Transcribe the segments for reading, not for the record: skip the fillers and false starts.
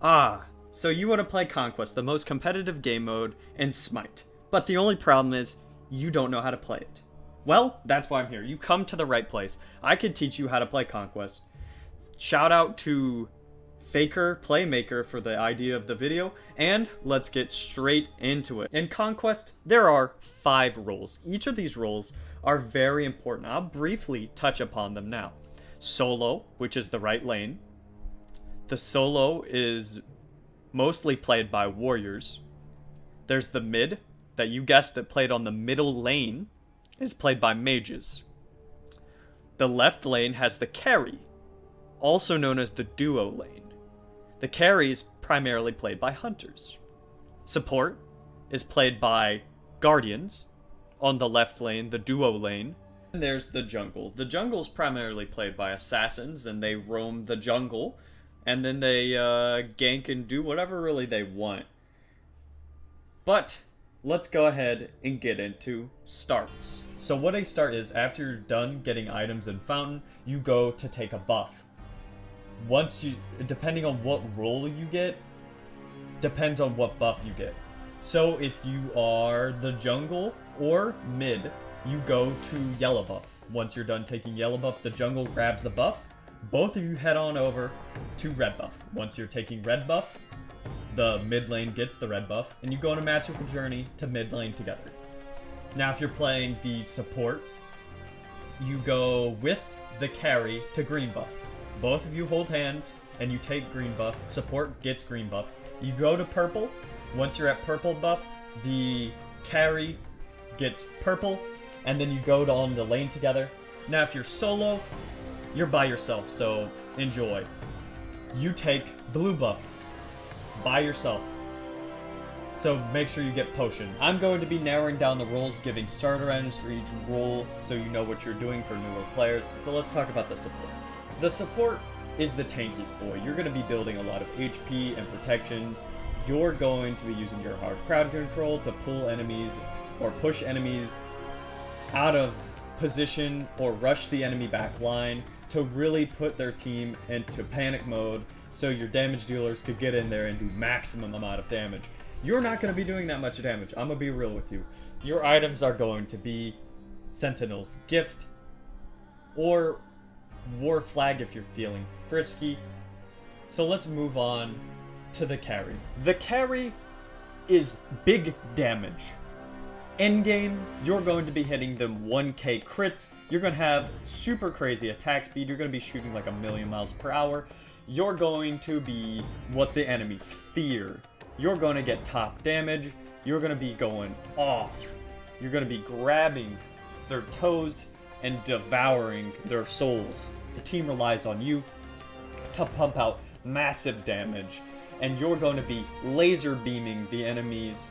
So you want to play Conquest, the most competitive game mode in Smite. But the only problem is, you don't know how to play it. Well, that's why I'm here. You've come to the right place. I can teach you how to play Conquest. Shout out to Faker Playmaker for the idea of the video, and let's get straight into it. In Conquest, there are 5 roles. Each of these roles are very important. I'll briefly touch upon them now. Solo, which is the right lane. The solo is mostly played by warriors. There's the mid, that you guessed it, played on the middle lane, is played by mages. The left lane has the carry, also known as the duo lane. The carry is primarily played by hunters. Support is played by guardians on the left lane, the duo lane. And there's the jungle. The jungle is primarily played by assassins, and they roam the jungle, and then they gank and do whatever really they want. But let's go ahead and get into starts. So what a start is, after you're done getting items in Fountain, you go to take a buff. Once you, depending on what role you get, depends on what buff you get. So if you are the jungle or mid, you go to yellow buff. Once you're done taking yellow buff, the jungle grabs the buff. Both of you head on over to red buff. Once you're taking red buff, the mid lane gets the red buff, and you go on a magical journey to mid lane together. Now, if you're playing the support, you go with the carry to green buff. Both of you hold hands, and you take green buff. Support gets green buff. You go to purple. Once you're at purple buff, the carry gets purple, and then you go on the lane together. Now, if you're solo, you're by yourself, so enjoy. You take blue buff by yourself, so make sure you get potion. I'm going to be narrowing down the roles, giving starter items for each role so you know what you're doing for newer players. So let's talk about the support. The support is the tankiest boy. You're going to be building a lot of HP and protections. You're going to be using your hard crowd control to pull enemies or push enemies out of position or rush the enemy back line to really put their team into panic mode so your damage dealers could get in there and do maximum amount of damage. You're not going to be doing that much damage. I'm going to be real with you. Your items are going to be Sentinel's Gift or War Flag if you're feeling frisky. So let's move on to the carry. The carry is big damage. Endgame, you're going to be hitting them 1k crits. You're going to have super crazy attack speed. You're going to be shooting like 1,000,000 miles per hour. You're going to be what the enemies fear. You're going to get top damage. You're going to be going off. You're going to be grabbing their toes and devouring their souls. The team relies on you to pump out massive damage, and you're going to be laser beaming the enemies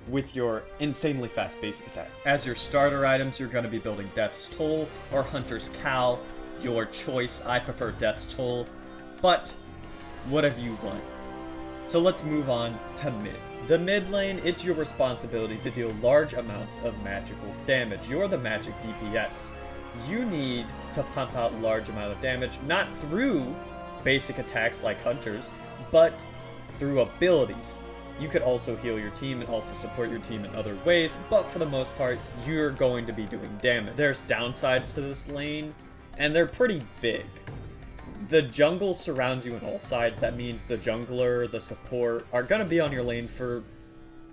with your insanely fast basic attacks. As your starter items, you're going to be building Death's Toll or Hunter's Cal, your choice. I prefer Death's Toll, but whatever you want. So let's move on to mid. The mid lane, it's your responsibility to deal large amounts of magical damage. You're the magic DPS. You need to pump out large amount of damage, not through basic attacks like Hunters, but through abilities. You could also heal your team and also support your team in other ways, but for the most part, you're going to be doing damage. There's downsides to this lane, and they're pretty big. The jungle surrounds you on all sides. That means the jungler, the support, are going to be on your lane for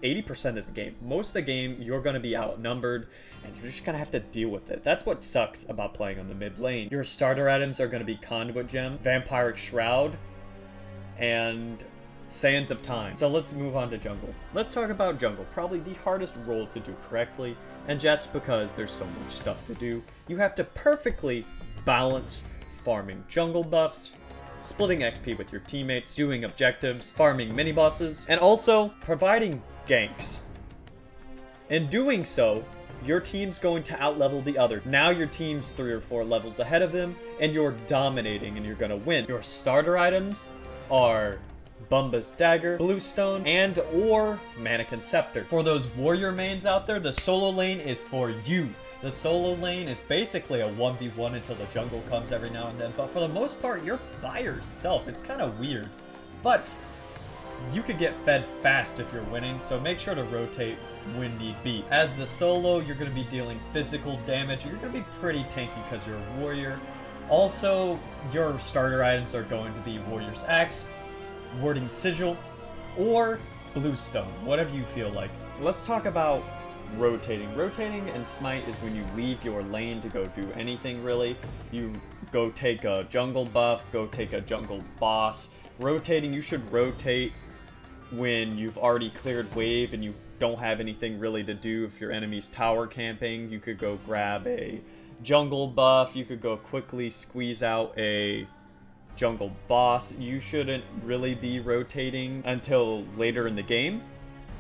80% of the game. Most of the game, you're going to be outnumbered, and you're just going to have to deal with it. That's what sucks about playing on the mid lane. Your starter items are going to be Conduit Gem, Vampiric Shroud, and Sands of Time. So let's move on to jungle. Let's talk about jungle, probably the hardest role to do correctly, and just because there's so much stuff to do, you have to perfectly balance farming jungle buffs, splitting XP with your teammates, doing objectives, farming mini-bosses, and also providing ganks. In doing so, your team's going to outlevel the other. Now your team's 3 or 4 levels ahead of them, and you're dominating and you're gonna win. Your starter items are Bumba's Dagger, Bluestone, and or Mannequin Scepter. For those warrior mains out there, the solo lane is for you. The solo lane is basically a 1v1 until the jungle comes every now and then, but for the most part, you're by yourself. It's kind of weird. But you could get fed fast if you're winning, so make sure to rotate when need be. As the solo, you're going to be dealing physical damage. You're going to be pretty tanky because you're a warrior. Also, your starter items are going to be Warrior's Axe, Warding Sigil, or Bluestone, whatever you feel like. Let's talk about rotating. Rotating in Smite is when you leave your lane to go do anything, really. You go take a jungle buff, go take a jungle boss. Rotating, you should rotate when you've already cleared wave and you don't have anything really to do. If your enemy's tower camping, you could go grab a jungle buff. You could go quickly squeeze out a jungle boss. You shouldn't really be rotating until later in the game,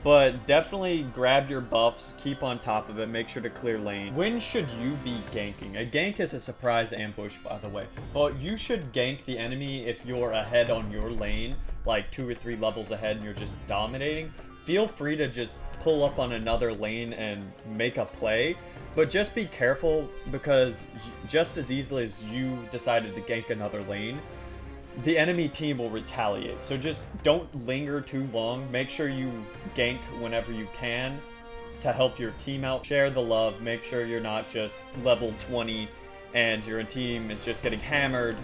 but definitely grab your buffs, keep on top of it, make sure to clear lane. When should you be ganking? A gank is a surprise ambush, by the way, but you should gank the enemy if you're ahead on your lane, like 2 or 3 levels ahead and you're just dominating. Feel free to just pull up on another lane and make a play, but just be careful, because just as easily as you decided to gank another lane, the enemy team will retaliate. So just don't linger too long. Make sure you gank whenever you can to help your team out. Share the love. Make sure you're not just level 20 and your team is just getting hammered,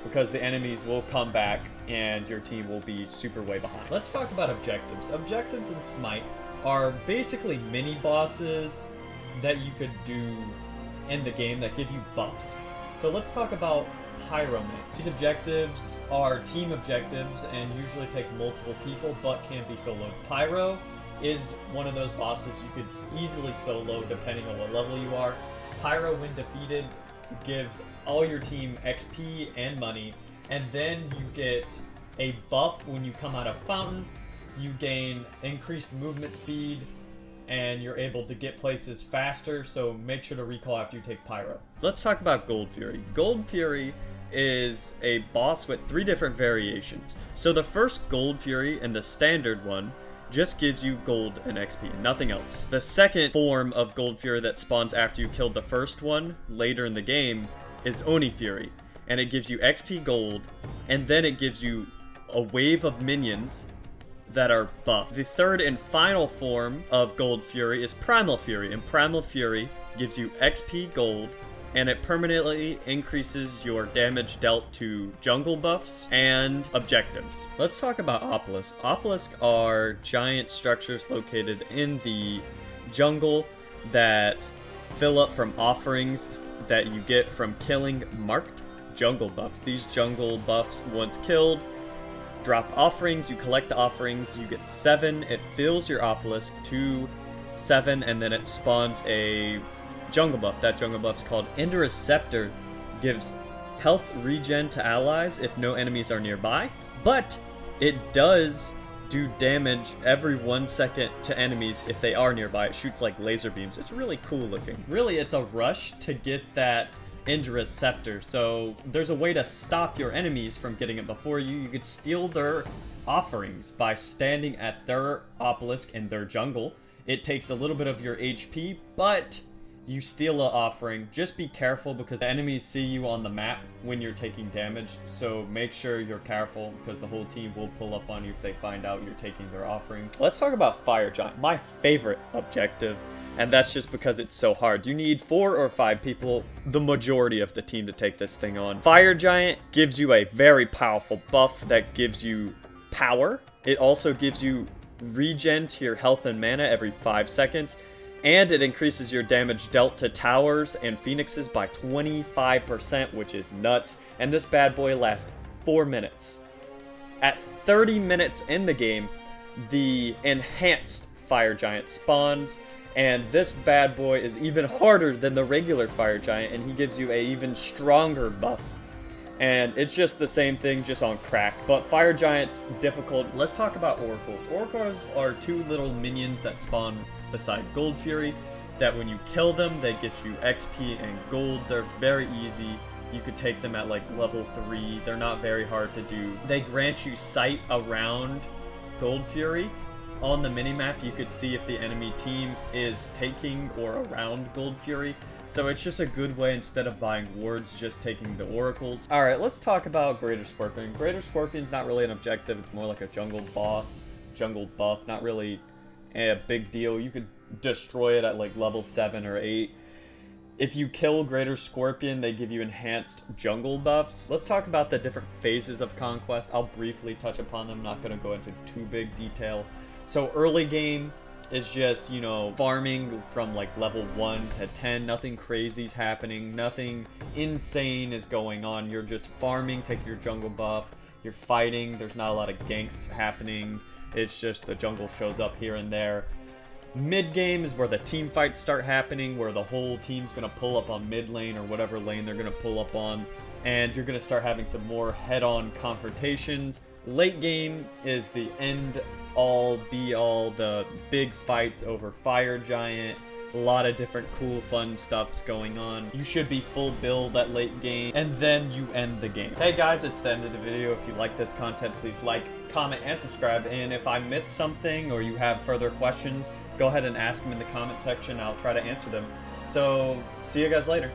because the enemies will come back and your team will be super way behind. Let's talk about objectives. Objectives in Smite are basically mini bosses that you could do in the game that give you buffs. So let's talk about Pyro. These objectives are team objectives and usually take multiple people, but can be soloed. Pyro is one of those bosses you could easily solo depending on what level you are. Pyro, when defeated, gives all your team XP and money, and then you get a buff when you come out of Fountain. You gain increased movement speed, and you're able to get places faster, so make sure to recall after you take Pyro. Let's talk about Gold Fury. Gold Fury is a boss with 3 different variations. So the first Gold Fury, and the standard one, just gives you gold and XP, nothing else. The second form of Gold Fury that spawns after you killed the first one later in the game is Oni Fury, and it gives you XP gold, and then it gives you a wave of minions that are buffed. The third and final form of Gold Fury is Primal Fury, and Primal Fury gives you XP gold, and it permanently increases your damage dealt to jungle buffs and objectives. Let's talk about Obelisk. Obelisk are giant structures located in the jungle that fill up from offerings that you get from killing marked jungle buffs. These jungle buffs, once killed, drop offerings. You collect the offerings, you get 7. It fills your Obelisk to 7, and then it spawns a jungle buff. That jungle buff is called Indorus Scepter. Gives health regen to allies if no enemies are nearby, but it does do damage every 1 second to enemies if they are nearby. It shoots like laser beams. It's really cool looking. Really, it's a rush to get that Indorus Scepter, so there's a way to stop your enemies from getting it before you. You could steal their offerings by standing at their Obelisk in their jungle. It takes a little bit of your HP, but you steal an offering. Just be careful, because the enemies see you on the map when you're taking damage, so make sure you're careful, because the whole team will pull up on you if they find out you're taking their offerings. Let's talk about Fire Giant, my favorite objective, and that's just because it's so hard. You need 4 or 5 people, the majority of the team, to take this thing on. Fire Giant gives you a very powerful buff that gives you power. It also gives you regen to your health and mana every 5 seconds. And it increases your damage dealt to towers and phoenixes by 25%, which is nuts. And this bad boy lasts 4 minutes. At 30 minutes in the game, the enhanced Fire Giant spawns. And this bad boy is even harder than the regular Fire Giant, and he gives you an even stronger buff. And it's just the same thing, just on crack. But Fire Giant's difficult. Let's talk about Oracles. Oracles are 2 little minions that spawn beside Gold Fury, that when you kill them, they get you XP and gold. They're very easy. You could take them at like level 3. They're not very hard to do. They grant you sight around Gold Fury. On the minimap, you could see if the enemy team is taking or around Gold Fury. So it's just a good way, instead of buying wards, just taking the oracles. Alright, let's talk about Greater Scorpion. Greater Scorpion's not really an objective, it's more like a jungle boss. jungle buff, not really a big deal. You could destroy it at like level 7 or 8. If you kill Greater Scorpion, they give you enhanced jungle buffs. Let's talk about the different phases of Conquest. I'll briefly touch upon them, not going to go into too big detail. So early game is just, you know, farming from like level 1 to 10. Nothing crazy's happening, nothing insane is going on. You're just farming, taking your jungle buff, you're fighting, there's not a lot of ganks happening. It's just the jungle shows up here and there. Mid game is where the team fights start happening, where the whole team's going to pull up on mid lane or whatever lane they're going to pull up on, and you're going to start having some more head-on confrontations. Late game is the end all be all, the big fights over Fire Giant. A lot of different cool fun stuff's going on. You should be full build at late game, and then you end the game. Hey guys, it's the end of the video. If you like this content, please like, comment, and subscribe. And if I missed something or you have further questions, go ahead and ask them in the comment section. I'll try to answer them. So, see you guys later.